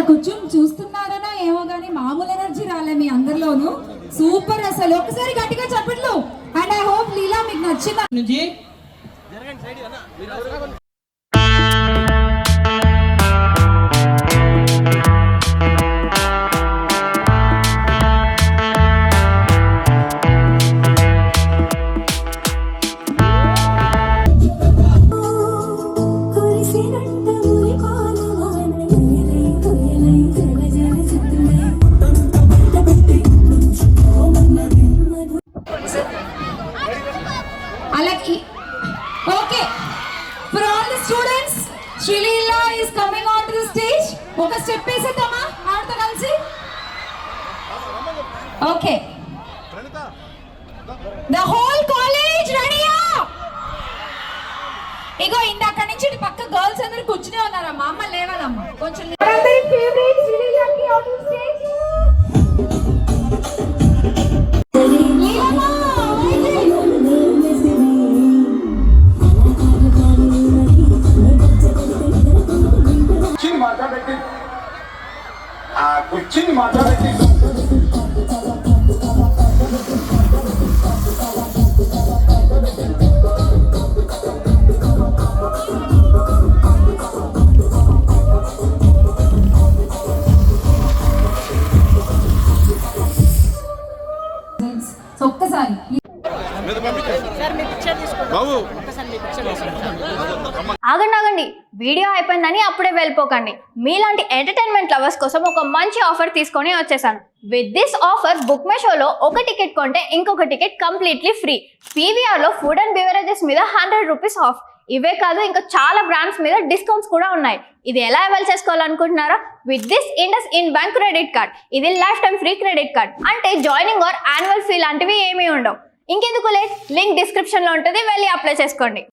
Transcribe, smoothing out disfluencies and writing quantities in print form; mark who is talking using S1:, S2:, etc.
S1: కూర్చొని చూస్తున్నారనో ఏమో కానీ మామూలు ఎనర్జీ రాలే మీ అందరిలోనూ. సూపర్ అసలు. ఒకసారి గట్టిగా చెప్పట్లు. అండ్ ఐ హోప్ లీలా మీకు నచ్చిందా నుంచి. Okay, for all the students, Srilila is coming on to the stage. Oka step వేసేద్దామా ఆడతో కలిసి. Okay, the whole college ready up. ఇగో ఇందాక నుంచి ఇటు పక్క గర్ల్స్ అందరూ కూర్చునే ఉన్నారమ్మా. అమ్మ లేవాలమ్మా కొంచెం. అందరి ఫేవరెట్ శ్రీలీలకి ఆన్ ది స్టేజ్.
S2: కూర్చుని మాట్లాడేది
S1: ఒక్కసారి
S3: ఆగండి, వీడియో అయిపోయిందని అప్పుడే వెళ్ళిపోకండి. మీలాంటి ఎంటర్టైన్మెంట్ లవర్స్ కోసం ఒక మంచి ఆఫర్ తీసుకొని వచ్చేసాను. With this offer book my షోలో ఒక టికెట్ కొంటే ఇంకొక టికెట్ కంప్లీట్లీ ఫ్రీ. పీవీఆర్లో ఫుడ్ అండ్ బెవరేజెస్ మీద 100 రూపీస్ ఆఫ్. ఇవే కాదు, ఇంకా చాలా బ్రాండ్స్ మీద డిస్కౌంట్స్ కూడా ఉన్నాయి. ఇది ఎలా అవైల్ చేసుకోవాలనుకుంటున్నారా? With this IndusInd bank credit card. ఇది lifetime free credit card. అంటే జాయినింగ్ ఆర్ యాన్యువల్ ఫీ లాంటివి ఏమీ ఉండవు. ఇంకెందుకు లేట్, లింక్ డిస్క్రిప్షన్లో ఉంటుంది, వెళ్ళి అప్లై చేసుకోండి.